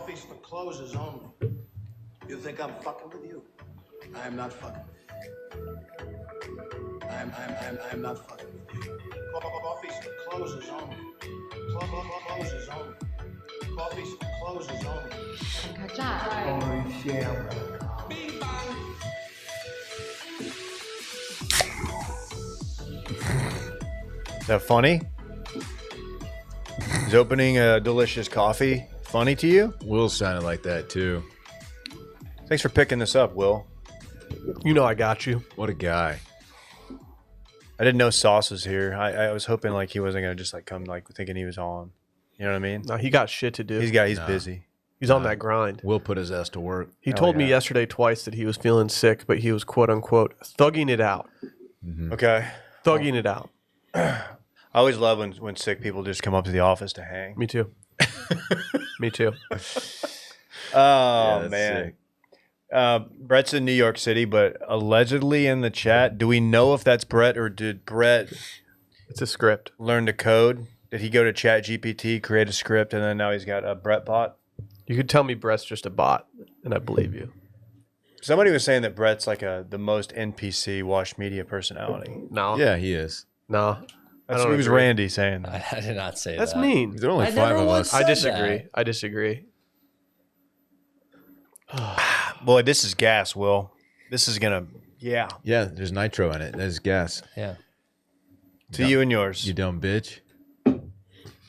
Coffee's for closers only. You think I'm fucking with you? I am not fucking with you. I'm not fucking with you. Coffee's for closers only. Closers only. Coffee's for closers only. Holy shit. Is that funny? Is opening a delicious coffee funny to you? Will sounded like that too. Thanks for picking this up, Will. You know I got you. What a guy. I didn't know Sauce was here. I was hoping like he wasn't gonna just like come like thinking he was on. You know what I mean? No, he got shit to do. He's busy. He's on that grind. Will put his ass to work. He told me yesterday twice that he was feeling sick, but he was quote unquote thugging it out. Okay. Thugging it out. I always love when sick people just come up to the office to hang. Me too. Me too. Oh that's man. Brett's in New York City, but allegedly in the chat, do we know if that's Brett or did Brett It's a script. learn to code? Did he go to Chat GPT, create a script, and then now he's got a Brett bot? You could tell me Brett's just a bot, and I believe you. Somebody was saying that Brett's like the most NPC Wash Media personality. No. Yeah, he is. That's No. I what don't it was agree. Randy saying that. I did not say That's that. mean. There are only I five never of once us. I said disagree. that. I disagree. Boy, this is gas, Will. This is gonna, yeah. Yeah, there's nitro in it. There's gas. Yeah. To you and yours. You dumb bitch.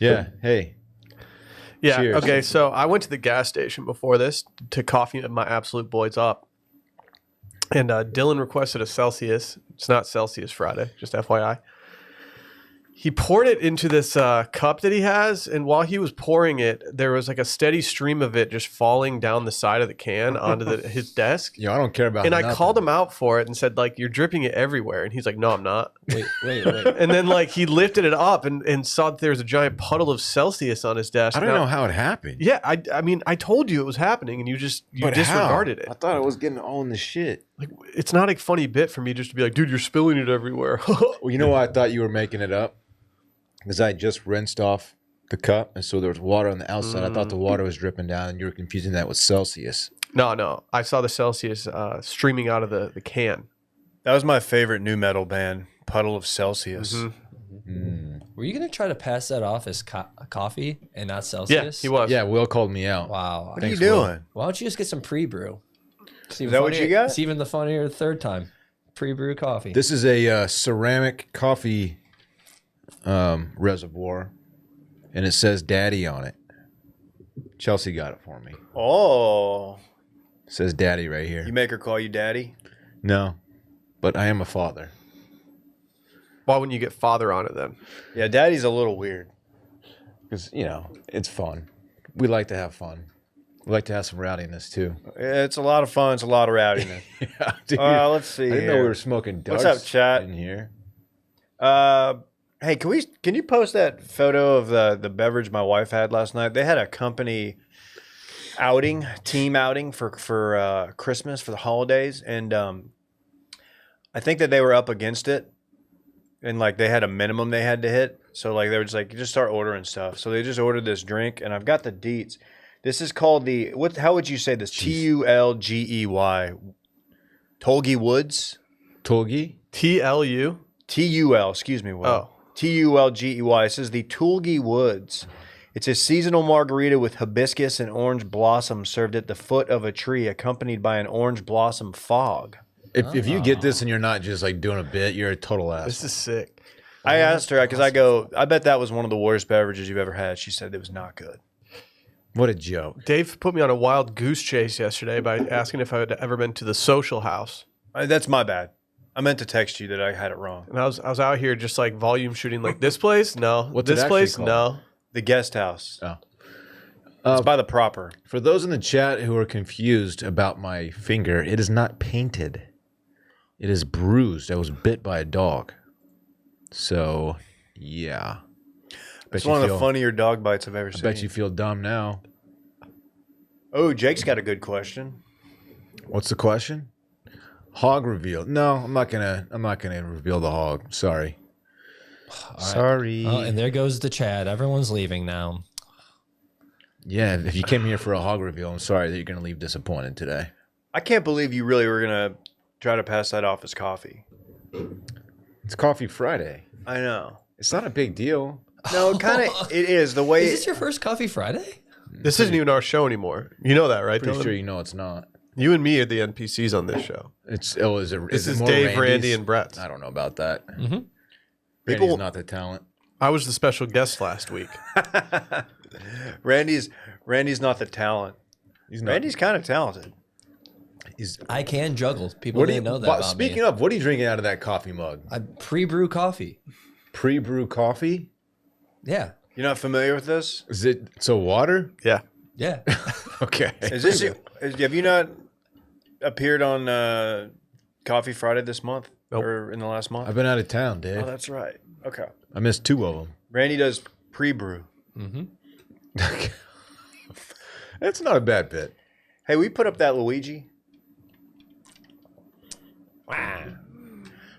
Yeah, hey. Yeah. Cheers. Okay. So I went to the gas station before this to coffee my absolute boys up. And Dylan requested a Celsius. It's not Celsius Friday, just FYI. He poured it into this cup that he has, and while he was pouring it, there was like a steady stream of it just falling down the side of the can onto his desk. Yo, I don't care about And nothing. I called him out for it and said, like, you're dripping it everywhere. And he's like, no, I'm not. Wait. And then, like, he lifted it up and saw that there was a giant puddle of Celsius on his desk. I don't know how it happened. Yeah, I mean, I told you it was happening, and you But disregarded how? I it. thought it was getting all in the shit. Like, it's not a funny bit for me just to be like, dude, you're spilling it everywhere. Well, you know why I thought you were making it up? Because I just rinsed off the cup, and so there was water on the outside. I thought the water was dripping down, and you were confusing that with Celsius. No. I saw the Celsius streaming out of the can. That was my favorite new metal band, Puddle of Celsius. Were you going to try to pass that off as coffee and not Yeah, Celsius? he was. Yeah, Will called me out. Wow. What are you Thanks, Will. doing? Why don't you just get some pre-brew? Is that what you got? It's even the funnier the third time. Pre-brew coffee. This is a ceramic coffee reservoir, and it says Daddy on it. Chelsea got it for me. Oh. It says Daddy right here. You make her call you daddy? No, but I am a father. Why wouldn't you get father on it then? Yeah, daddy's a little weird. Because, you know, it's fun. We like to have fun. We like to have some rowdiness, too. It's a lot of fun. It's a lot of rowdiness. Yeah, dude. Let's see I didn't know here. we were smoking darts What's up, chat? in here. Hey, can you post that photo of the beverage my wife had last night? They had a company outing, team outing for Christmas, for the holidays, and I think that they were up against it, and like they had a minimum they had to hit. So like they were just like, just start ordering stuff. So they just ordered this drink, and I've got the deets. This is called how would you say this? Tulgey. Tolgey Woods. Tulgi? TLU? TUL, excuse me, Will. Oh. TULGEY. It says the Tulgey Woods. It's a seasonal margarita with hibiscus and orange blossom served at the foot of a tree, accompanied by an orange blossom fog. If you get this and you're not just like doing a bit, you're a total ass. This is sick. I asked her because I bet that was one of the worst beverages you've ever had. She said it was not good. What a joke. Dave put me on a wild goose chase yesterday by asking if I had ever been to the Social House. That's my bad. I meant to text you that I had it wrong. And I was out here just like volume shooting, like this place, no. What's it this actually place, called? no. The guest house. Oh. It's by the proper. For those in the chat who are confused about my finger, it is not painted. It is bruised. I was bit by a dog. So, yeah. It's one of the funnier dog bites I've ever seen. I bet you feel dumb now. Oh, Jake's got a good question. What's the question? Hog reveal. No, I'm not gonna reveal the hog. Sorry. All right. Sorry. Oh, and there goes the chat. Everyone's leaving now. Yeah, if you came here for a hog reveal, I'm sorry that you're going to leave disappointed today. I can't believe you really were gonna try to pass that off as coffee. It's Coffee Friday. I know. It's not a big deal. No, kind of. It is the way. Is this your first Coffee Friday? This isn't even our show anymore. You know that, right? Pretty Dylan? sure you know it's not. You and me are the NPCs on this show. This This is more Dave, Randy's? Randy, and Brett's. I don't know about that. Mm-hmm. Randy's not the talent. I was the special guest last week. Randy's not the talent. He's not. Randy's kind of talented. I can juggle. People didn't know that about Speaking me. of, what are you drinking out of that coffee mug? I pre-brew coffee. Pre-brew coffee? Yeah. You're not familiar with this? Is it water? Yeah. Yeah. Okay. Is this? Have you not appeared on Coffee Friday this month or in the last month? I've been out of town, Oh, Dave. that's right. Okay. I missed 2 of them. Randy does pre-brew. That's not a bad bit. Hey, we put up that Luigi.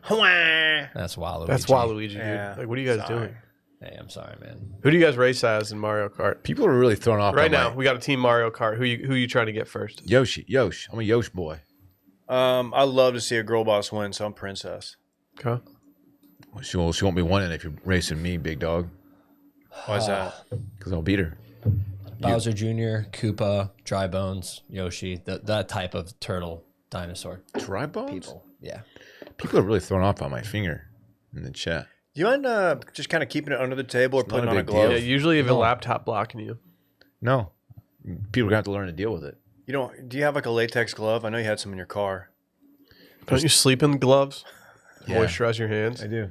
That's Waluigi. That's Waluigi, dude. Yeah. Like, what are you guys Sorry. doing? Hey, I'm sorry, man. Who do you guys race as in Mario Kart? People are really thrown off Right by now, my we got a team Mario Kart. Who you trying to get first? Yoshi. I'm a Yoshi boy. I love to see a girl boss win, so I'm princess. Okay. Well, she won't be winning if you're racing me, big dog, Why's that? because I'll beat her. Bowser Jr., Koopa, Dry Bones, Yoshi, that type of turtle dinosaur Dry bones? people. Yeah. People are really thrown off by my finger in the chat. Do you mind just kind of keeping it under the table or It's putting not on a a big glove? Yeah, usually you have a laptop blocking you. No. People are going to have to learn to deal with it. You don't? Do you have like a latex glove? I know you had some in your car. Don't you sleep in gloves? Yeah. Moisturize your hands. I do.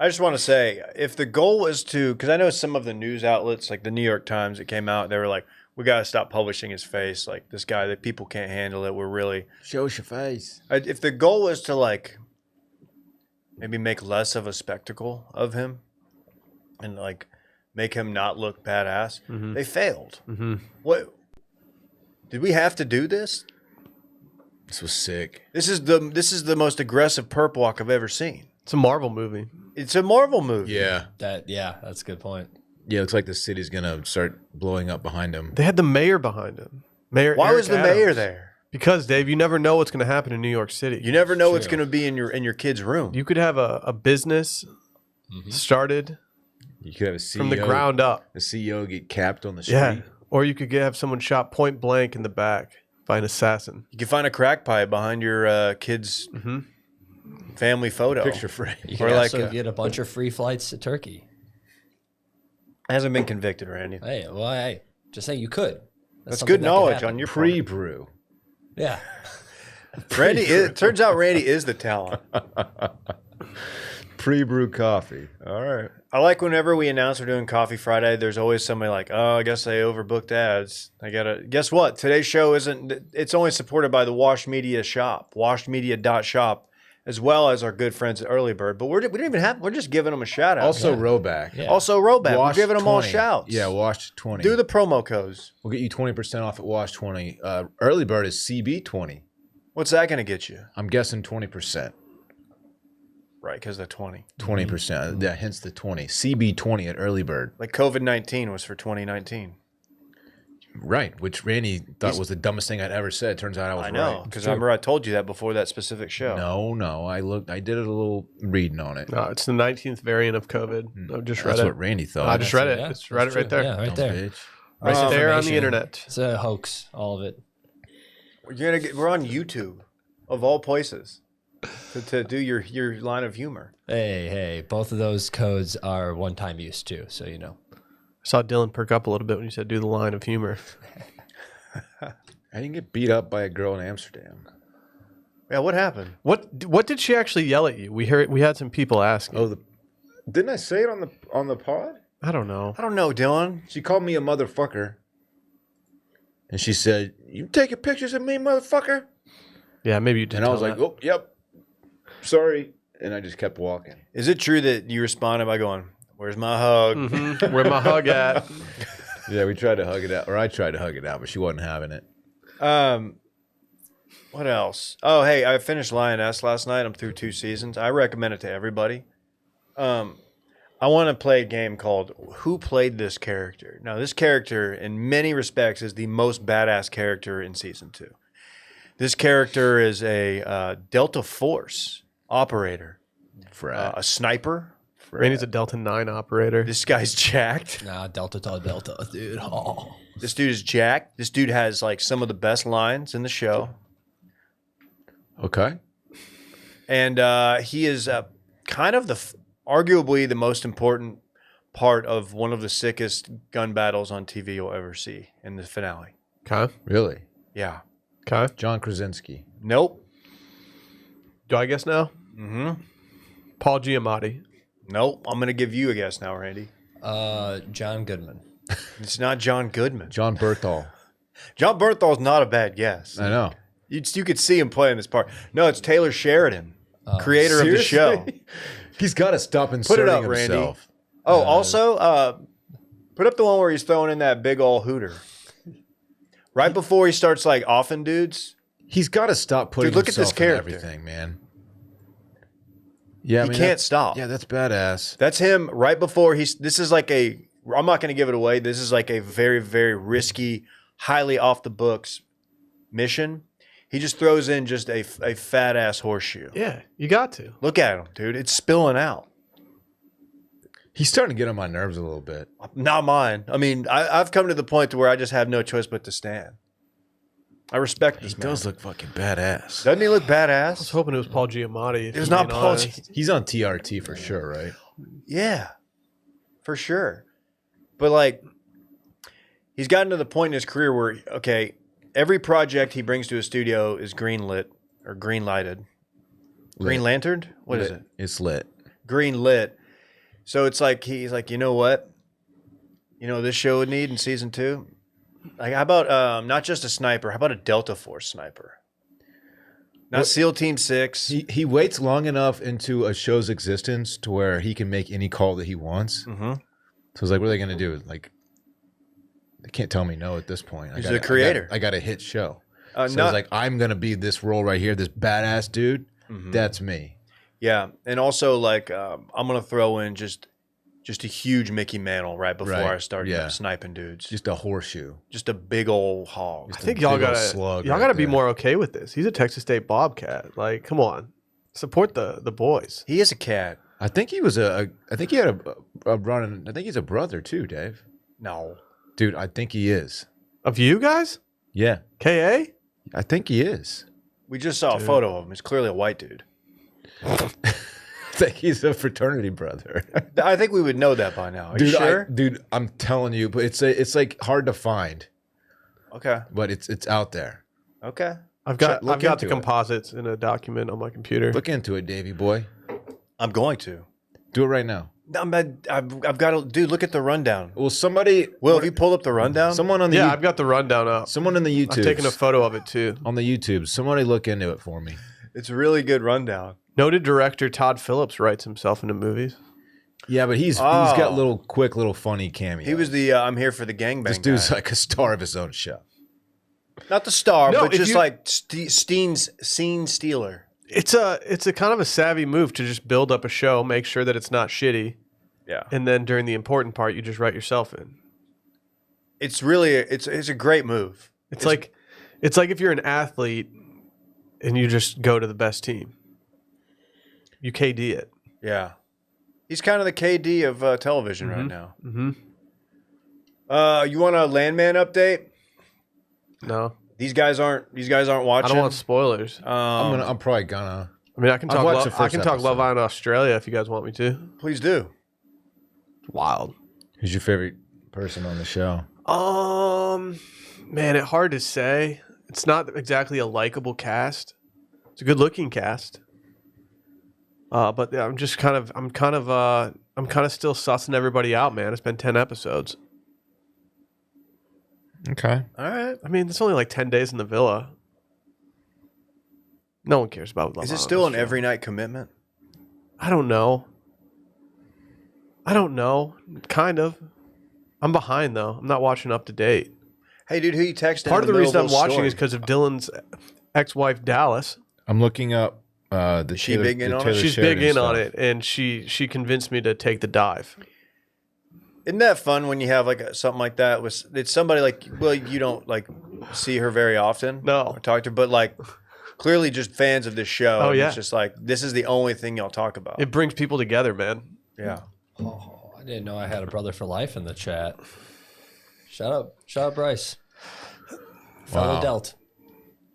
I just want to say, if the goal is to, because I know some of the news outlets, like the New York Times, that came out, they were like, we got to stop publishing his face. Like this guy, that people can't handle it. We're really. Show us your face. If the goal is to like maybe make less of a spectacle of him and like make him not look badass, they failed. What did we have to do this? This was sick. This is the most aggressive perp walk I've ever seen. It's a Marvel movie. It's a Marvel movie. Yeah. That's a good point. Yeah, it looks like the city's going to start blowing up behind him. They had the mayor behind him. Mayor. Why Eric was the Adams. mayor there? Because Dave, you never know what's going to happen in New York City. You never know what's True. going to be in your kid's room. You could have a business started You could have a CEO. from the ground up. The CEO get capped on the street. Yeah. Or you could have someone shot point blank in the back by an assassin. You can find a crack pipe behind your kid's family photo. Picture frame. You Or can like also a- get a bunch of free flights to Turkey. Hasn't been convicted or anything. Hey, well, hey, just saying you could. That's something good that could knowledge happen. on your part. Pre-brew. Yeah. Randy. It turns out Randy is the talent. Pre-brew coffee. All right. I like whenever we announce we're doing Coffee Friday, there's always somebody like, oh, I guess they overbooked ads. I gotta guess what? Today's show it's only supported by the Washed Media shop, washedmedia.shop, as well as our good friends at Early Bird. But we don't even have, we're just giving them a shout out. Also, Rowback. Yeah. Also Roback. We're Wash giving them all 20. shouts. Yeah, Wash 20. Do the promo codes. We'll get you 20% off at Wash 20. Early Bird is CB 20. What's that going to get you? I'm guessing 20%. Right, because the 20. 20%. Yeah, hence the 20. CB 20 at Early Bird. Like COVID-19 was for 2019. Right, which Randy thought was the dumbest thing I'd ever said. Turns out I was I know, right. because I remember I told you that before that specific show. No. I did a little reading on it. No, it's the 19th variant of COVID. I just read That's it. what Randy thought. I just read it. Yeah, It's read it that's right true. there. Yeah, right Dumb there. bitch. Right there on the Misinformation. internet. It's a hoax, all of it. We're on YouTube, of all places, to do your line of humor. Hey, both of those codes are one-time use too, so you know. I saw Dylan perk up a little bit when you said do the line of humor. I didn't get beat up by a girl in Amsterdam. Yeah, what happened? What did she actually yell at you? We had some people asking. Oh, didn't I say it on the pod? I don't know. I don't know, Dylan. She called me a motherfucker. And she said, "You taking pictures of me, motherfucker?" Yeah, maybe you did. And I was tell like, that. "Oh, yep. Sorry." And I just kept walking. Is it true that you responded by going, "Where's my hug?" Mhm. Where my hug at? Yeah, we tried to hug it out, or I tried to hug it out, but she wasn't having it. What else? Oh, hey, I finished Lioness last night. I'm through 2 seasons. I recommend it to everybody. I want to play a game called Who Played This Character? Now, this character, in many respects, is the most badass character in season 2. This character is a Delta Force operator, a sniper. Randy's a Delta 9 operator. This guy's jacked. Nah, Delta to Delta, dude. Oh. This dude is jacked. This dude has like some of the best lines in the show. Okay. And he is kind of arguably the most important part of one of the sickest gun battles on TV you'll ever see in the finale. Okay. Really? Yeah. Okay. John Krasinski. Nope. Do I guess now? Mm-hmm. Paul Giamatti. Nope. I'm going to give you a guess now, Randy. John Goodman. It's not John Goodman. John Berthal. John Bernthal's not a bad guess. I know. You could see him playing this part. No, it's Taylor Sheridan, creator of the show. Seriously? He's got to stop Put inserting it up, Randy. himself. Oh, also, put up the one where he's throwing in that big old hooter. Right before he starts like offing dudes. He's got to stop putting Dude, look at himself this character. in everything, man. Yeah, He can't stop. Yeah, that's badass. That's him right before this is like I'm not going to give it away. This is like a very, very risky, highly off the books mission. He just throws in just a fat ass horseshoe. Yeah, you got to. Look at him, dude. It's spilling out. He's starting to get on my nerves a little bit. Not mine. I mean, I've come to the point to where I just have no choice but to stand. I respect this He man. does look fucking badass. Doesn't he look I was badass? hoping it was Paul Giamatti. It was not Paul. He's on TRT for sure, right? Yeah, for sure. But like, he's gotten to the point in his career where, okay, every project he brings to a studio is greenlit or green lighted. Green lanterned? What is it? It's lit. Green lit. So it's like, he's like, you know what? You know, this show would need in season 2? Like, how about not just a sniper? How about a Delta Force sniper? Not SEAL Team 6. He waits long enough into a show's existence to where he can make any call that he wants. Mm-hmm. So it's like, what are they going to do? Like, they can't tell me no at this point. He's the creator. I got a hit show. So it's not- like, I'm going to be this role right here, this badass dude. Mhm. That's me. Yeah, and also like I'm gonna throw in just a huge Mickey Mantle right before Right, I start yeah. sniping dudes. Just a horseshoe. Just a big old hog. I think a y'all big old gotta slug y'all right gotta be there. more okay with this. He's a Texas State Bobcat. Like, come on, support the boys. He is a cat. I think he was I think he had a run. I think he's a brother too, Dave. No, Dude, I think he is. Of you guys, Yeah, KA. I think he is. we just saw a photo of him. He's clearly a white dude. I think he's a fraternity brother. I think we would know that by now. Are you sure? Dude, I'm telling you, but it's like hard to find, Okay. but it's out there. Okay. I've got Look I've got the into it. composites in a document on my computer. Look into it, Davey boy. I'm going to. Do it right now. I've got to. Dude, look at the rundown. Well, somebody, Will, have you pulled up the rundown? someone on the Yeah, I've got the rundown up. someone in the YouTube, I've taken a photo of it too. on the YouTube. Somebody look into it for me. It's a really good rundown. Noted director Todd Phillips writes himself into movies. Yeah, but he's Oh. got little funny cameos. He was the I'm here for the gangbang. This dude's guy. like a star of his own show. Not the star, No, but if just you- like Steen's scene stealer. It's a kind of a savvy move to just build up a show, make sure that it's not shitty, Yeah. and then during the important part, you just write yourself in. It's really it's a great move. It's like if you're an athlete and you just go to the best team. You KD it. Yeah. He's kind of the KD of television right now. Mm-hmm. You want a Landman update? No, These guys aren't watching. I don't want spoilers. I'm probably gonna. I mean, I can I've talk. watched the I first can talk Love episode. Island Australia if you guys want me to. Please do. Wild. Who's your favorite person on the show? Man, it's hard to say. It's not exactly a likable cast. It's a good-looking cast. But yeah, I'm kind of still sussing everybody out, man. It's been 10 episodes. Okay. All right. I mean, it's only like 10 days in the villa. No one cares about Love Is it Island still an Australia. every night commitment? I don't know. Kind of. I'm behind though. I'm not watching up to date. Hey, dude, who you texting? Part in of the middle reason I'm this watching story? is because of Dylan's ex-wife Dallas. I'm looking up She big in on it? Taylor She's big Sheridan in on stuff. it, and she convinced me to take the dive. Isn't that fun when you have like something like that? It's somebody like, well, you don't like see her very often. No. Or talk to her, but like clearly just fans of this show. Oh, and yeah. It's just like, this is the only thing y'all talk about. It brings people together, man. Yeah. Oh, I didn't know I had a brother for life in the chat. Shout out, Bryce. Fellow Wow. Delt.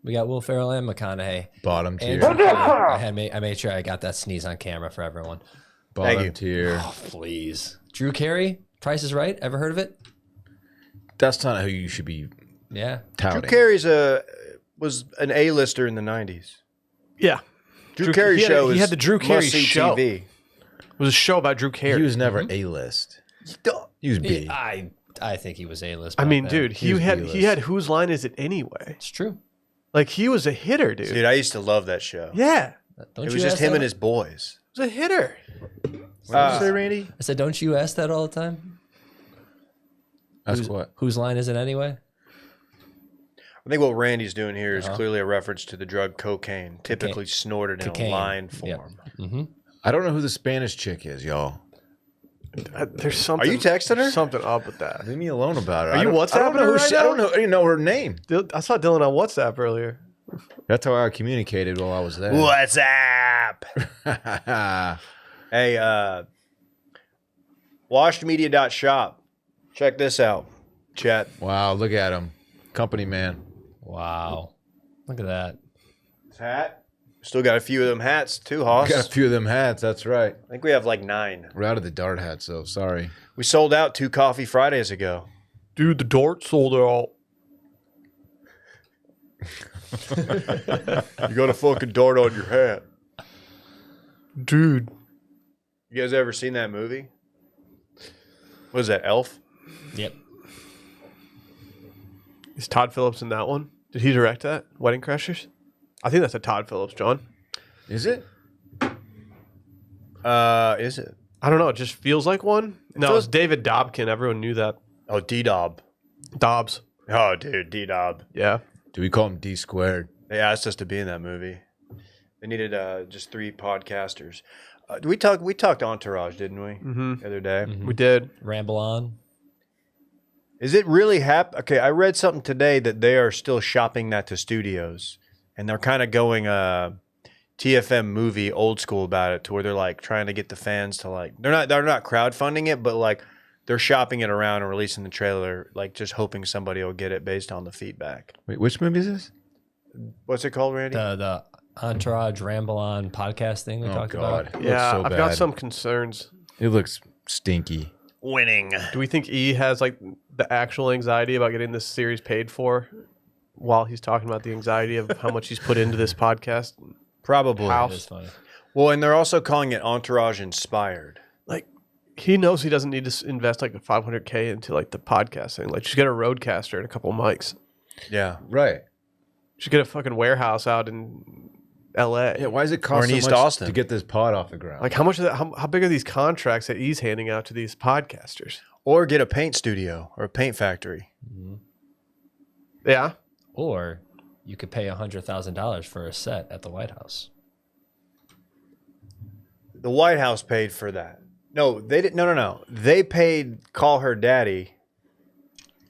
We got Will Ferrell and McConaughey. Bottom tier. And I made sure I got that sneeze on camera for everyone. Bottom you. tier. Oh, please. Drew Carey, Price is Right. Ever heard of it? That's not who you should be Yeah. touting. Drew Carey's was an A-lister in the 90s. Yeah. Drew Carey show he is had the Drew Carey must-see show. TV. It was a show about Drew Carey. He was never A-list. He was B. I think he was A-list. I back mean, then. dude, He was he B-list. had Whose Line Is It Anyway? It's true. Like, he was a hitter, dude. Dude, I used to love that show. Yeah. Don't It you was just ask him that? and his boys. He was a hitter. What did you say, Randy? I said, don't you ask that all the time? Ask what? Whose line is it anyway? I think what Randy's doing here is clearly a reference to the drug cocaine, typically snorted in Cocaine. a line Yep. form. I don't know who the Spanish chick is, y'all. There's something. Are you texting her? Something up with that. Leave me alone about her. Are you I don't WhatsApping know her who right she, I don't now? know. I didn't know her name. I saw Dylan on WhatsApp earlier. That's how I communicated while I was there. What's up? Hey, washedmedia.shop. Check this out, chat. Wow, look at him. Company man. Wow. Look at that. Hat. Still got a few of them hats too, Hoss. Got a few of them hats. That's right. I think we have like 9. We're out of the dart hats, though. Sorry. We sold out 2 Coffee Fridays ago. Dude, the dart sold out. You got a fucking dart on your hat. Dude. You guys ever seen that movie? What is that, Elf? Yep. Is Todd Phillips in that one? Did he direct that? Wedding Crashers? I think that's a Todd Phillips, John. Is it? Is it? I don't know. It just feels like one. No, feels- it's David Dobkin. Everyone knew that. Oh, D-Dob. Dobbs. Oh, dude, D-Dob. Yeah. Do we call him D squared? They asked us to be in that movie. They needed just 3 podcasters. We talked Entourage, didn't we? The other day. We did. Ramble on. Is it really Okay, I read something today that they are still shopping that to studios, and they're kind of going TFM movie old school about it, to where they're like trying to get the fans to like they're not crowdfunding it, but like they're shopping it around and releasing the trailer, like just hoping somebody will get it based on the feedback. Wait, which movie is this? What's it called, Randy? The Entourage Ramble on podcast thing we Oh, talked God. about. It Yeah, looks so I've got bad. some concerns. It looks stinky. Winning. Do we think E has like the actual anxiety about getting this series paid for while he's talking about the anxiety of how much he's put into this podcast? Probably. How? It is funny. Well, and they're also calling it Entourage inspired. Like, he knows he doesn't need to invest like a $500K into like the podcast thing. Like, just get a roadcaster and a couple of mics. Yeah. Right. Just get a fucking warehouse out in LA. Yeah, why does it Or cost in so East much Austin. to get this pod off the ground? Like, how much of that? How big are these contracts that he's handing out to these podcasters? Or get a paint studio or a paint factory. Yeah. Or you could pay $100,000 for a set at the White House. The White House paid for that. No, they didn't. No. They paid Call Her Daddy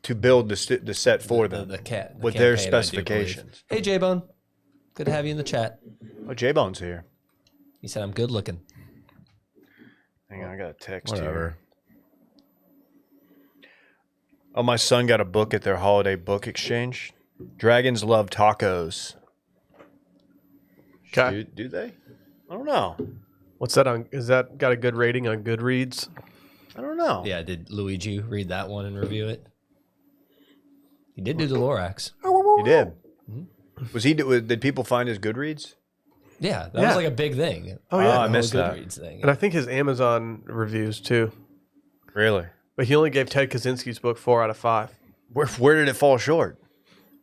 to build the set for them The with their campaign, I do specifications. believe. Hey, J-Bone. Good to have you in the chat. Oh, J-Bone's here. He said, I'm good looking. Hang on, I got a text Whatever. here. Oh, my son got a book at their holiday book exchange. Dragons Love Tacos. Okay. Do they? I don't know. What's that on? Is that got a good rating on Goodreads? I don't know. Yeah, did Luigi read that one and review it? He did do the Lorax. He did. Was he? Did people find his Goodreads? Yeah, that Yeah. was like a big thing. Oh, yeah. I The whole missed that. Goodreads thing. And I think his Amazon reviews too. Really? But he only gave Ted Kaczynski's book 4 out of 5. Where did it fall short?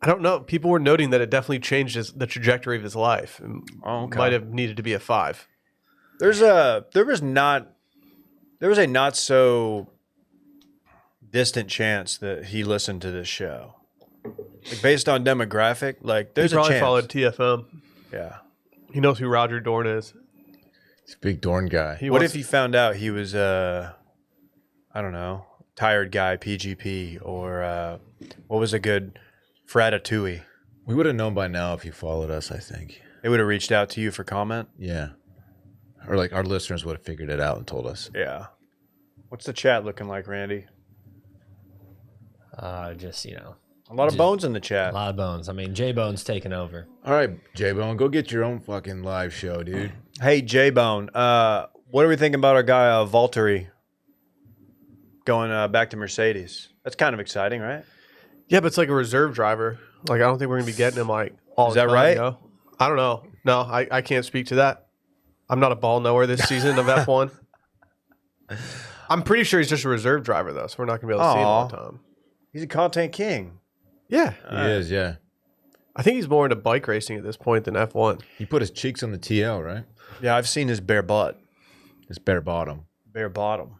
I don't know. People were noting that it definitely changed the trajectory of his life. It Oh, okay. might have needed to be a 5. There was a not so distant chance that he listened to this show. Like based on demographic, like He there's a probably chance. followed TFM. Yeah. He knows who Roger Dorn is. He's a big Dorn guy. What if he found out he was I don't know, tired guy, PGP, or what was a good Fratatouille? We would have known by now if he followed us, I think. They would have reached out to you for comment? Yeah. Or like our listeners would have figured it out and told us. Yeah. What's the chat looking like, Randy? Just, A lot of bones in the chat. a lot of bones. I mean, J Bone's taking over. All right, J-Bone, go get your own fucking live show, dude. Hey, J-Bone, what are we thinking about our guy, Valtteri, going back to Mercedes? That's kind of exciting, right? Yeah, but it's like a reserve driver. Like, I don't think we're going to be getting him, like, all Is the that time, right? you know? I don't know. No, I can't speak to that. I'm not a ball knower this season of F1. I'm pretty sure he's just a reserve driver, though, so we're not going to be able to see him all the time. He's a content king. Yeah. He is, yeah. I think he's more into bike racing at this point than F1. He put his cheeks on the TL, right? Yeah, I've seen his bare butt. His bare bottom. Bare bottom.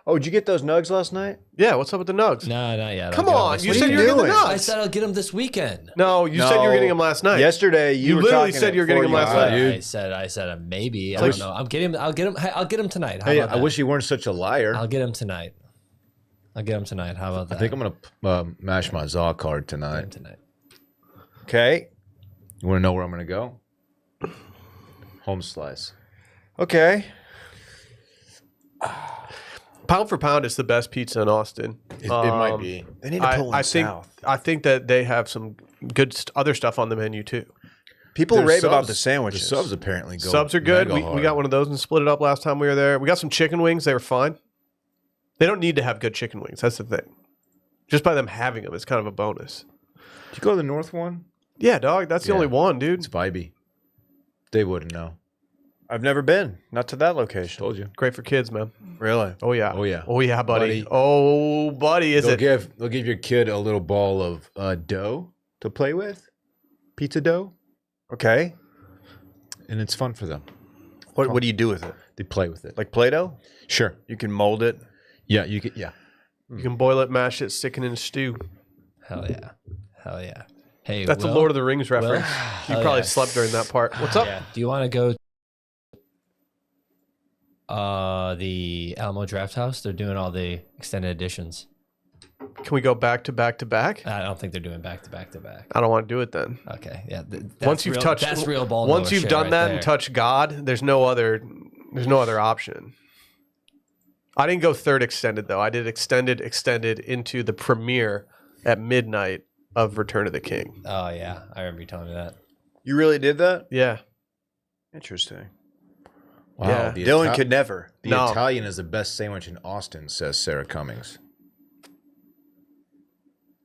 Oh, did you get those nugs last night? Yeah, what's up with the nugs? No, not yet. Come I'll get 'em on, this you week. said you were getting the doing? nugs. I said I'll get them this weekend. No, you said you were getting them last night. Yesterday, You were literally talking said at you were getting them last 45. night. I said maybe. I like- don't know. I'll get them tonight. How Hey, about I that? wish you weren't such a liar. I'll get them tonight. How about that? I think I'm going to mash my Zaw card Get 'em tonight. tonight. Okay. You want to know where I'm going to go? Home slice. Okay. Pound for pound, it's the best pizza in Austin. It might be. They need to pull one south. I think that they have some good other stuff on the menu too. People Their rave about subs- the sandwiches. The subs apparently go. Subs are good. mega We hard. got one of those and split it up last time we were there. We got some chicken wings. They were fine. They don't need to have good chicken wings. That's the thing. Just by them having them, it's kind of a bonus. Did you go to the North one? Yeah, dog. That's the Yeah. only one, dude. It's vibey. They wouldn't know. I've never been. Not to that location. Told you. Great for kids, man. Really? Oh yeah. Oh, yeah. Oh yeah, buddy. Buddy. Oh, buddy, is They'll it? give your kid a little ball of dough to play with, pizza dough, Okay. and it's fun for them. What do you do with it? They play with it. Like Play-Doh? Sure. You can mold it. Yeah, you could. Yeah. You can boil it, mash it, stick it in a stew. Hell yeah. Hey, That's Will, a Lord of the Rings reference. You Hell probably yeah. slept during that part. What's up? Yeah. Do you want to go? The Alamo Draft House. They're doing all the extended editions. Can we go back to back to back? I don't think they're doing back to back to back. I don't want to do it then. Okay. Yeah. Once you've touched, that's real ball. Once knower you've shit done right that there. and touched God, there's no other option. I didn't go third extended though. I did extended into the premiere at midnight of Return of the King. Oh yeah, I remember you telling me that. You really did that? Yeah. Interesting. Wow. Yeah. The Dylan could never. The No. Italian is the best sandwich in Austin, says Sarah Cummings.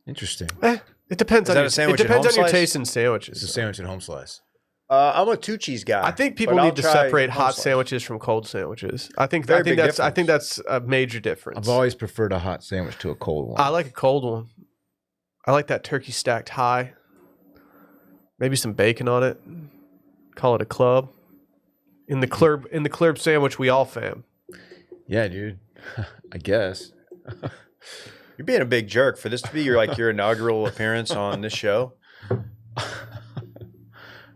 Interesting. It depends Is on that your, a sandwich it at depends Home on your Slice? taste in sandwiches. It's a sandwich at Home Slice. I'm a two cheese guy. I think people but I'll need to try separate Home Hot Slice. sandwiches from cold sandwiches. I think Very big that's difference. a major difference. I've always preferred a hot sandwich to a cold one. I like a cold one. I like that turkey stacked high. Maybe some bacon on it. Call it a club. In the club sandwich, we all fam. Yeah, dude. I guess. You're being a big jerk for this to be your inaugural appearance on this show.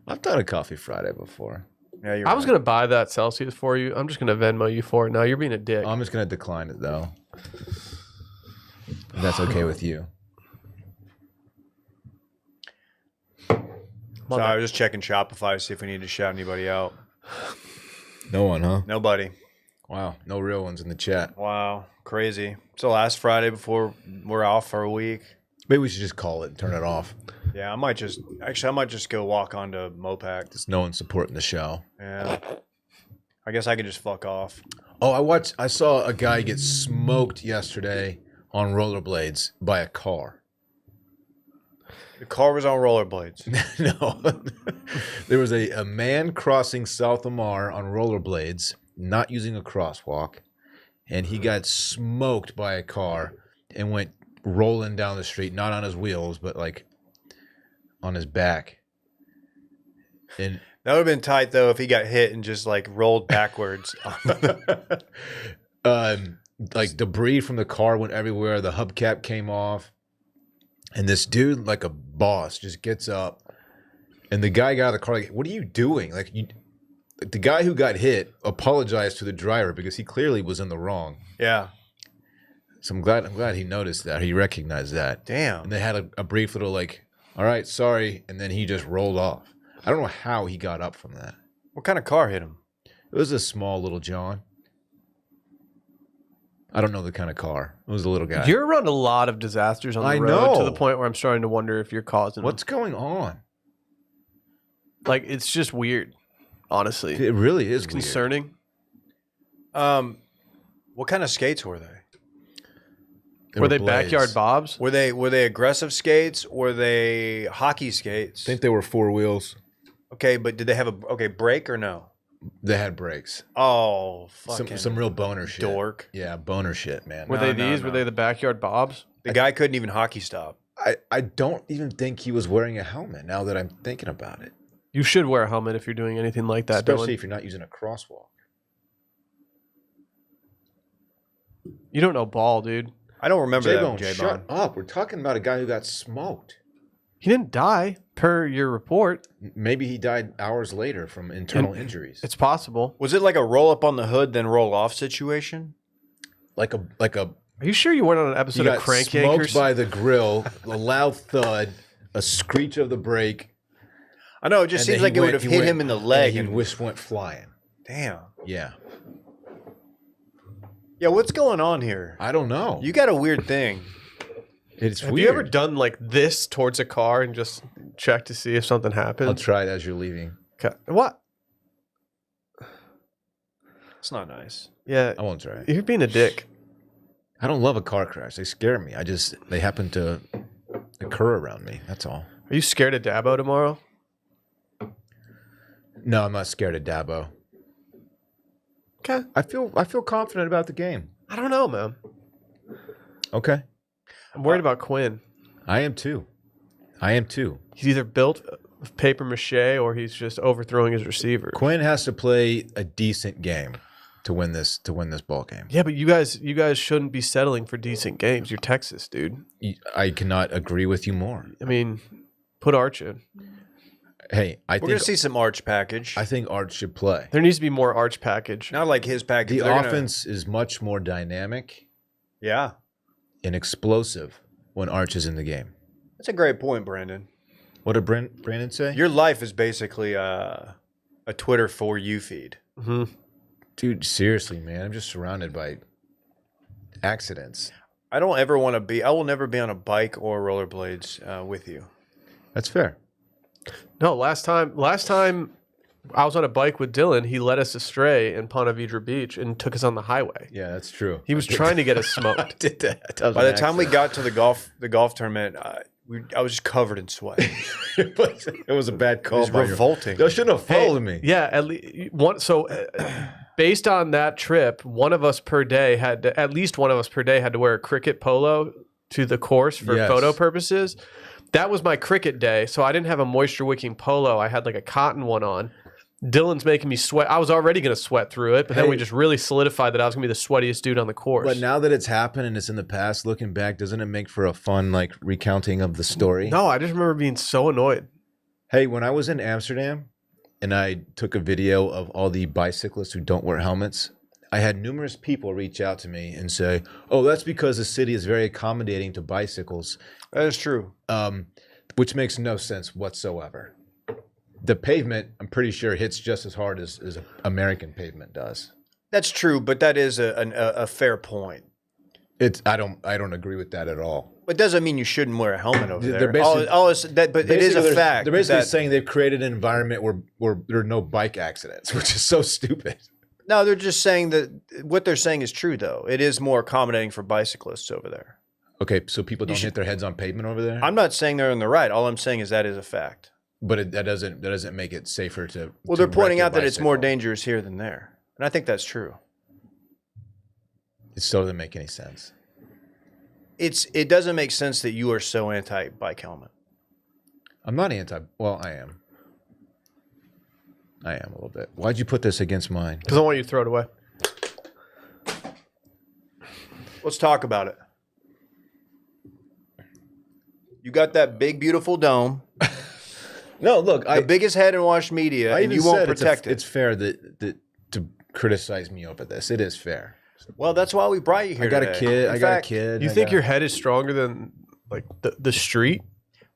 I've done a coffee Friday before. Yeah, you're I was right. gonna buy that Celsius for you. I'm just gonna Venmo you for it. Now you're being a dick. I'm just gonna decline it though. If that's okay with you. So I was just checking Shopify to see if we need to shout anybody out. No one, huh? Nobody. Wow. No real ones in the chat. Wow, crazy. It's the last Friday before we're off for a week. Maybe we should just call it and turn it off. Yeah, I might just go walk onto Mopac. There's no one supporting the show. Yeah, I guess I could just fuck off. Oh, I saw a guy get smoked yesterday on rollerblades by a car. The car was on rollerblades. No. There was a man crossing South Amar on rollerblades, not using a crosswalk, and he got smoked by a car and went rolling down the street, not on his wheels, but like on his back. And That would have been tight though if he got hit and just like rolled backwards. like debris from the car went everywhere. The hubcap came off. And this dude, like a boss, just gets up And the guy got out of the car like, "What are you doing?" Like the guy who got hit apologized to the driver because he clearly was in the wrong. Yeah. So I'm glad he noticed that. He recognized that. Damn. And they had a brief little like, "All right, sorry," and then he just rolled off. I don't know how he got up from that. What kind of car hit him? It was a small little John. I don't know the kind of car. It was a little guy. You're around a lot of disasters on the I road to know. the point where I'm starting to wonder if you're causing What's going on? them. Like, it's just weird, honestly. It really is weird. Concerning. What kind of skates were they? Were they blades. backyard bobs? Were they aggressive skates? Or were they hockey skates? I think they were 4 wheels. Okay, but did they have a brake or no? They had brakes. Oh, fucking Some real boner shit. dork. Yeah, boner shit, man. Were they these? Were they the backyard bobs? The guy couldn't even hockey stop. I don't even think he was wearing a helmet now that I'm thinking about it. You should wear a helmet if you're doing anything like that, Especially Dylan. if you're not using a crosswalk. You don't know ball, dude. I don't remember J-Bone, that, shut J-Bone. up. We're talking about a guy who got smoked. He didn't die, per your report. Maybe he died hours later from internal injuries. It's possible. Was it like a roll up on the hood, then roll off situation? Like a Are you sure you weren't on an he episode got of Crank smoked Yankers? by the grill, a loud thud, a screech of the brake. I know, it just and seems then like he it would went- have he hit went- him in the leg. And And he whisk went flying. damn. Yeah. Yeah, what's going on here? I don't know. You got a weird thing. It's Have weird. you ever done like this towards a car and just check to see if something happens? I'll try it as you're leaving. Okay. What? It's not nice. Yeah, I won't try it. you're being a dick. I don't love a car crash. They scare me. They happen to occur around me. That's all. Are you scared of Dabo tomorrow? No, I'm not scared of Dabo. Okay. I feel confident about the game. I don't know, man. Okay. I'm worried about Quinn. I am too. He's either built of paper mache or he's just overthrowing his receiver. Quinn has to play a decent game to win this ball game. Yeah, but you guys shouldn't be settling for decent games. You're Texas, dude. I cannot agree with you more. I mean, put Arch in. Hey, We're going to see some Arch package. I think Art should play. There needs to be more Arch package. Not like his package. The They're gonna- offense is much more dynamic Yeah. and explosive when Arch is in the game. That's a great point, Brandon. What did Brandon say? Your life is basically a Twitter for you feed. Hmm. Dude, seriously, man. I'm just surrounded by accidents. I don't ever want to be. I will never be on a bike or rollerblades with you. That's fair. No, last time I was on a bike with Dylan, he led us astray in Ponte Vedra Beach and took us on the highway. Yeah, that's true. He was trying to get us smoked. did that. That was By the an time we accident. got to the golf tournament, I was just covered in sweat. it was a bad It call. was by your- revolting. They shouldn't have Hey, followed me. Yeah, at least one. So, based on that trip, one of us per day had to, at least one of us per day had to wear a cricket polo to the course for Yes. photo purposes. That was my cricket day, so I didn't have a moisture wicking polo. I had like a cotton one on. Dylan's making me sweat. I was already going to sweat through it, but then Hey. we just really solidified that I was going to be the sweatiest dude on the course. But now that it's happened and it's in the past, looking back, doesn't it make for a fun like recounting of the story? No, I just remember being so annoyed. Hey, when I was in Amsterdam and I took a video of all the bicyclists who don't wear helmets, I had numerous people reach out to me and say, "Oh, that's because the city is very accommodating to bicycles," That is true. which makes no sense whatsoever. The pavement, I'm pretty sure, hits just as hard as American pavement does. That's true, but that is a fair point. I don't agree with that at all. But doesn't mean you shouldn't wear a helmet over They're there. basically- But it is a Basically, fact. They're basically that- saying they've created an environment where there are no bike accidents, which is so stupid. No, they're just saying that what they're saying is true, though. It is more accommodating for bicyclists over there. Okay, so people don't should- hit their heads on pavement over there. I'm not saying they're in the right. All I'm saying is that is a fact. But that doesn't make it safer to. Well, to they're pointing wreck a out that it's more bicycle. dangerous here than there. And I think that's true. It still doesn't make any sense. It doesn't make sense that you are so anti-bike helmet. I'm not anti. Well, I am. I am a little bit. Why'd you put this against mine? Because I want you to throw it away. Let's talk about it. You got that big, beautiful dome. No, look, The biggest head in Wash Media, and you won't protect it. It's fair that to criticize me over this. It is fair. Well, that's why we brought you here. I got today. a kid. In I got a fact, kid. You think your head is stronger than like the street?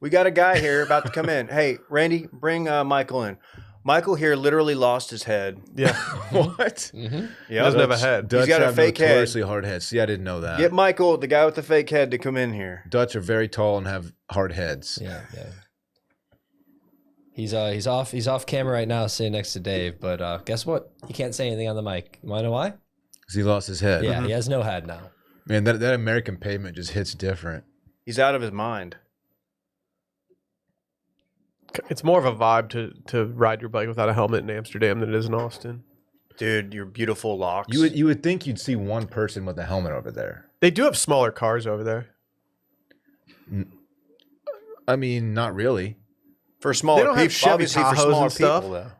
We got a guy here about to come in. Hey, Randy, bring Michael in. Michael here literally lost his head. Yeah. what? Mm-hmm. He doesn't have a head. Dutch got a have fake head. notoriously hard heads. See, I didn't know that. Get Michael, the guy with the fake head, to come in here. Dutch are very tall and have hard heads. Yeah. He's off camera right now, sitting next to Dave. But guess what? He can't say anything on the mic. You want to know why? Because he lost his head. Yeah, he has no head now. Man, that American pavement just hits different. He's out of his mind. It's more of a vibe to ride your bike without a helmet in Amsterdam than it is in Austin. Dude, your beautiful locks. You would think you'd see one person with a helmet over there. They do have smaller cars over there. I mean, not really. For smaller They don't have people, Chevy obviously for Tahoes smaller and stuff. people, though.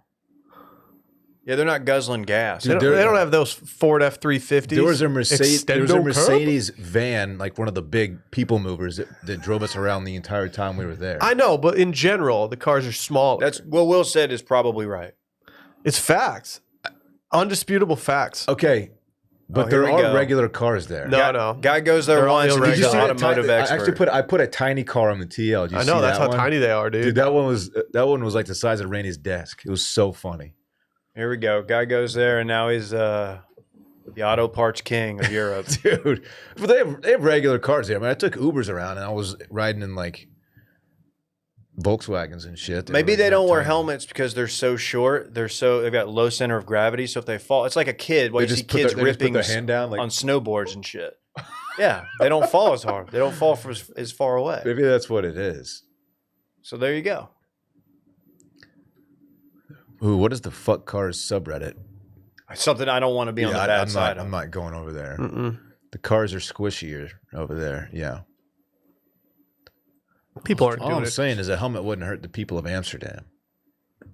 Yeah, they're not guzzling gas. Dude, They don't have those Ford F-350s. There was a Extendo curb? Mercedes van, like one of the big people movers that drove us around the entire time we were there. I know, but in general, the cars are small. That's what Will said is probably right. It's facts. Undisputable facts. Okay, but Oh, here there we are go. regular cars there. No. Guy goes there They're all once and irregular. he's Did an you see automotive I expert. actually put a tiny car on the TL. Did you I know, see that's that how one? tiny they are, dude. Dude, that one was like the size of Randy's desk. It was so funny. Here we go. Guy goes there, and now he's the auto parts king of Europe. Dude, but they have regular cars there. I mean, I took Ubers around and I was riding in like Volkswagens and shit. Maybe they don't wear helmets because they're so short. They've got low center of gravity, so if they fall, it's like a kid. Why you see kids ripping their hand down, like, on snowboards and shit. Yeah, they don't fall as hard. They don't fall as far away. maybe that's what it is. So there you go. Ooh, what is the fuck cars subreddit? Something I don't want to be on the bad I'm side not, of. I'm not going over there. Mm-mm. The cars are squishier over there. Yeah. People aren't All doing I'm it. saying is a helmet wouldn't hurt the people of Amsterdam.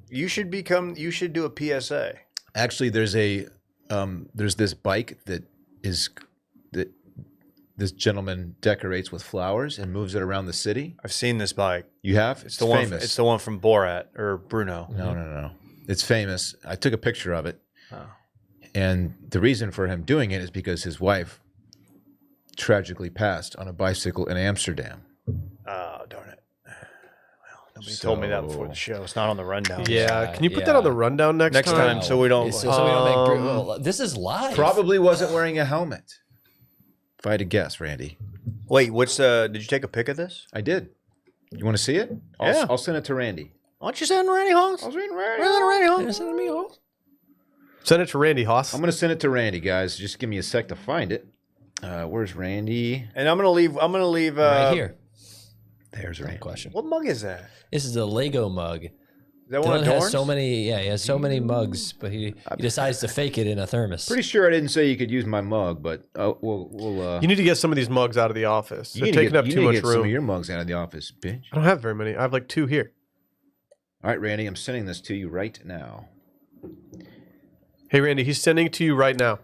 You should do a PSA. Actually, there's this bike that this gentleman decorates with flowers and moves it around the city. I've seen this bike. You have? It's the one. famous. It's the one from Borat or Bruno. No. It's famous. I took a picture of it. Oh. And the reason for him doing it is because his wife tragically passed on a bicycle in Amsterdam. Oh, darn it. Well, nobody told me that before the show. It's not on the rundown. Yeah. Can you put that on the rundown next Next time, so we don't. So we don't make. Well, this is live. Probably wasn't wearing a helmet. If I had to guess, Randy. Wait, did you take a pic of this? I did. You want to see it? Yeah. I'll send it to Randy. Why don't you send Randy Hoss? I'll send it to Randy Hoss. Send me home. Send it to Randy Haas. I'm going to send it to Randy, guys. Just give me a sec to find it. Where's Randy? And I'm gonna leave. Right here. There's No Randy. question. What mug is that? This is a Lego mug. Is that one Dylan of has Dorn's? so many. Yeah, he has so many mugs, but he decides to fake it in a thermos. Pretty sure I didn't say you could use my mug, but we'll You need to get some of these mugs out of the office. you They're need to taking up you too need to much get some of room. your mugs out of the office, bitch. I don't have very many. I have like 2 here. All right, Randy, I'm sending this to you right now. Hey, Randy, he's sending it to you right now.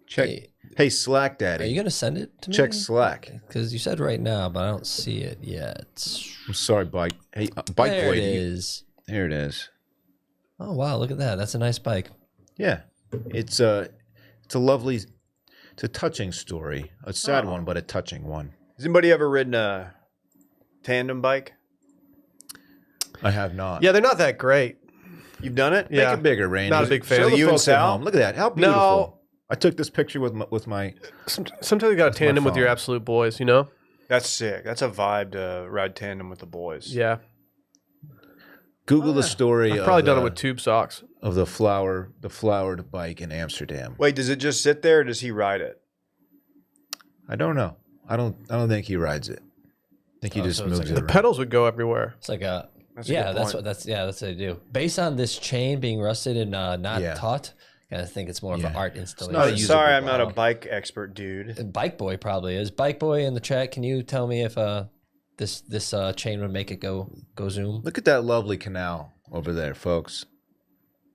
Check. Hey. Hey, Slack Are Daddy. you gonna send it to me? Check Slack. Because you said right now, but I don't see it yet. I'm sorry, Bike. Hey, Bike There Boy. it do you- is. There it is. Oh wow, look at that. That's a nice bike. Yeah, it's a lovely, it's a touching story. A sad one, but a touching one. Has anybody ever ridden a tandem bike? I have not. Yeah, they're not that great. You've done it? Make Yeah. it bigger, Randy. Not a big fan. Show So the you and folks at Sal? home. Look at that. How beautiful. No. I took this picture with my. Sometimes you got to tandem with your phone. absolute boys, you know? That's sick. That's a vibe to ride tandem with the boys. Yeah. Google the story. I've probably of done the, it with tube socks. of the flowered bike in Amsterdam. Wait, does it just sit there or does he ride it? I don't know. I don't think he rides it. I think he Oh, just so it's moves like it The around. pedals would go everywhere. It's like a That's a yeah. good That's point. what they do. Based on this chain being rusted and not Yeah. taut, I think it's more of an Yeah. art not a installation. usable Sorry, I'm not a bike. bike expert, dude. Bike Boy probably is. Bike Boy in the chat. Can you tell me if this chain would make it go zoom? Look at that lovely canal over there, folks.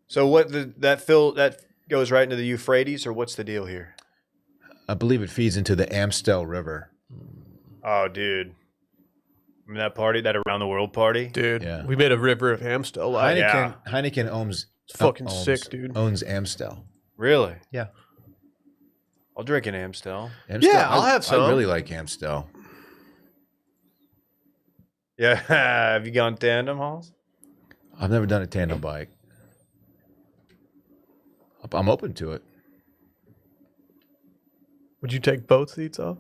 So that goes right into the Euphrates, or what's the deal here? I believe it feeds into the Amstel River. Oh, dude. Remember that party, that around the world party? Dude, Yeah. we made a river of Amstel. Like, Heineken owns. It's fucking owns- sick, dude. Owns Amstel. Really? Yeah. I'll drink an Amstel. Amstel. Yeah, I'll have some. I really like Amstel. Yeah. Have you gone tandem, Halls? I've never done a tandem bike. I'm open to it. Would you take both seats off?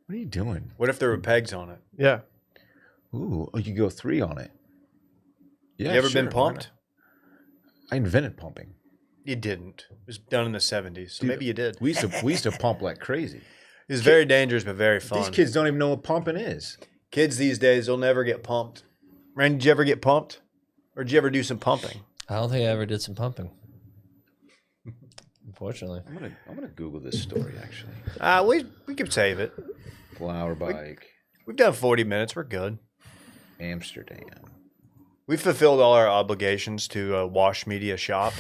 What are you doing? What if there were pegs on it? Yeah. Ooh, you could go 3 on it. Yeah, You ever sure, been why pumped? not? I invented pumping. You didn't. It was done in the 70s, so Dude, maybe you did. We used to pump like crazy. It's very dangerous, but very fun. These kids don't even know what pumping is. Kids these days, they'll never get pumped. Randy, did you ever get pumped? Or did you ever do some pumping? I don't think I ever did some pumping. Unfortunately. I'm gonna Google this story actually. We could save it. Flower bike, We've done 40 minutes. We're good. Amsterdam. We fulfilled all our obligations to Wash Media Shop.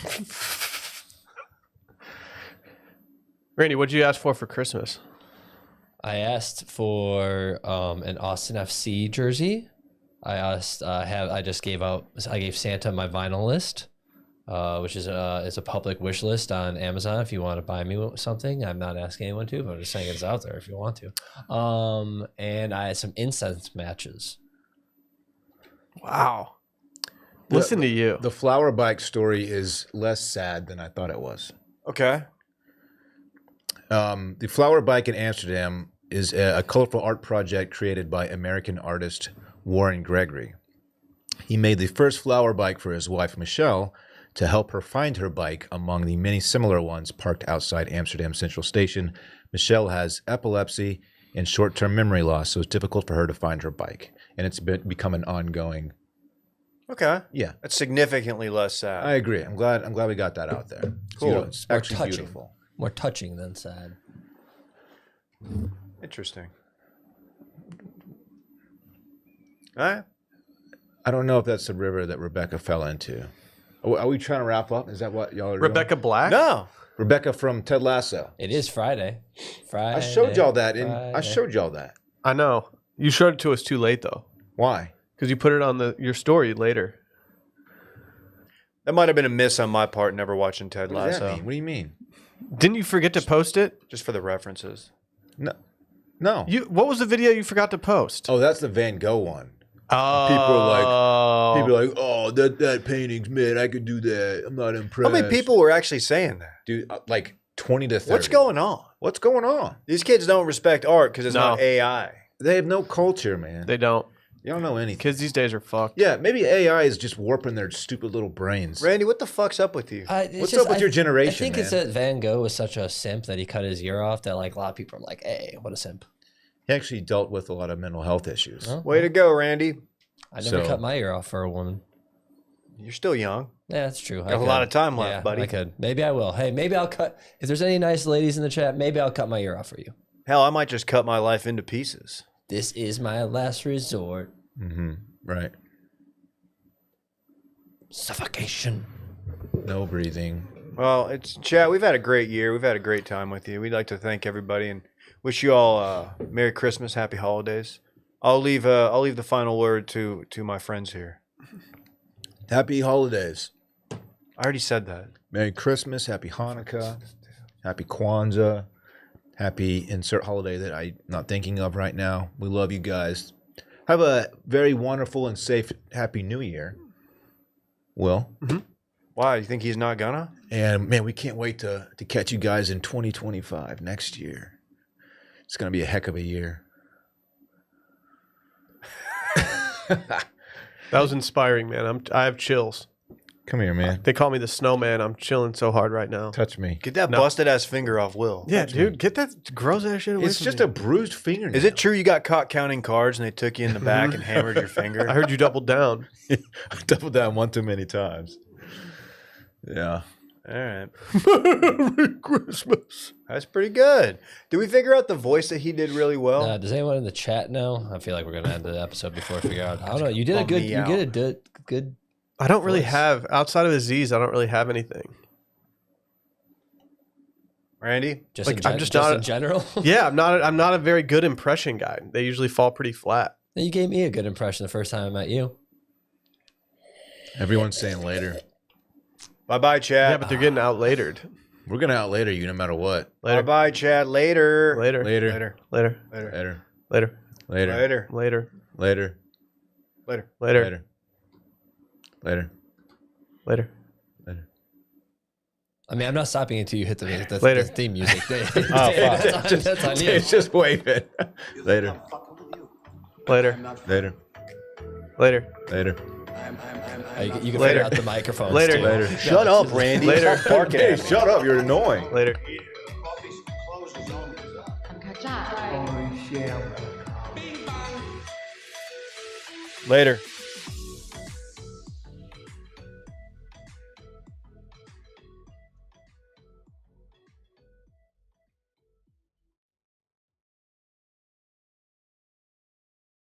Randy, what'd you ask for Christmas? I asked for an Austin FC jersey. I gave Santa my vinyl list, which is a public wish list on Amazon. If you want to buy me something, I'm not asking anyone to, but I'm just saying it's out there if you want to. And I had some incense matches. Wow. Listen to you. The flower bike story is less sad than I thought it was. Okay. The flower bike in Amsterdam is a colorful art project created by American artist Warren Gregory. He made the first flower bike for his wife, Michelle, to help her find her bike among the many similar ones parked outside Amsterdam Central Station. Michelle has epilepsy and short-term memory loss, so it's difficult for her to find her bike. And it's become an ongoing... Okay. Yeah. That's significantly less sad. I agree. I'm glad we got that out there. It's Cool. beautiful. It's More actually touching. beautiful. More touching than sad. Interesting. All right. I don't know if that's the river that Rebecca fell into. Are we trying to wrap up? Is that what y'all are Rebecca Black? No. doing? Rebecca from Ted Lasso. It is Friday. I showed y'all that. I Friday. showed y'all that. I know. You showed it to us too late, though, Why? because you put it on your story later. That might have been a miss on my part, never watching Ted What does that Lasso. mean? What do you mean? Didn't you forget to post it? Just for the references. No. What was the video you forgot to post? Oh, that's the Van Gogh one. Oh. People are like, oh, that painting's mid. I could do that. I'm not impressed. How many people were actually saying that? Dude, like 20 to 30. What's going on? What's going on? These kids don't respect art because it's No. not AI. They have no culture, man. They don't. You don't know anything. Kids these days are fucked. Yeah, maybe AI is just warping their stupid little brains. Randy, what the fuck's up with you? What's up with your generation, I think it's man? that Van Gogh was such a simp that he cut his ear off that like a lot of people are like, hey, what a simp. He actually dealt with a lot of mental health issues. Huh? Way to go, Randy. I never So- cut my ear off for a woman. You're still young. Yeah, that's true. Got a lot of time left, buddy. I could. Maybe I will. Hey, maybe I'll cut. If there's any nice ladies in the chat, maybe I'll cut my ear off for you. Hell, I might just cut my life into pieces. This is my last resort. Mm-hmm. Right. Suffocation. No breathing. Well, it's chat. We've had a great year. We've had a great time with you. We'd like to thank everybody and wish you all Merry Christmas, Happy Holidays. I'll leave the final word to my friends here. Happy holidays. I already said that. Merry Christmas. Happy Hanukkah. Happy Kwanzaa. Happy insert holiday that I'm not thinking of right now. We love you guys. Have a very wonderful and safe Happy New Year. Will. Why? You think he's not gonna? And man, we can't wait to catch you guys in 2025 next year. It's going to be a heck of a year. That was inspiring, man. I have chills. Come here, man. They call me the snowman. I'm chilling so hard right now. Touch me. Get that No. busted ass finger off Will. Yeah, dude, get that gross ass shit away It's from just me. a bruised fingernail. Is it true you got caught counting cards and they took you in the back and hammered your finger? I heard you doubled down. I doubled down one too many times. Yeah. All right. Merry Christmas. That's pretty good. Did we figure out the voice that he did really well? Does anyone in the chat know? I feel like we're gonna end the episode before I figure out. I don't know. You did a Bum good. me You out. did a good. I don't really Voice. have, outside of Aziz, I don't really have anything. Randy? Just Like, in I'm just just not- in general. Yeah, I'm not a very good impression guy. They usually fall pretty flat. You gave me a good impression the first time I met you. Everyone's saying later. Bye-bye, chat. Yeah, but they're getting out latered. We're gonna out later you no matter what. Later. Bye-bye, chat. Later. Later. Later. Later. Later. Later. Later. Later. Later. Later. Later. Later. Later. Later. Later. Later. I mean, I'm not stopping until you hit the Later. theme music. fuck. That's on you. It's just waving. You think Later. I'm fucking with you? Later. I'm not. Later. Later. Later. You can figure Later. out the microphones. Later. Too. Later. Shut up, Randy. Later. Stop barking Hey, at me. shut up! You're annoying. Later. Coffee's closes on me. Later.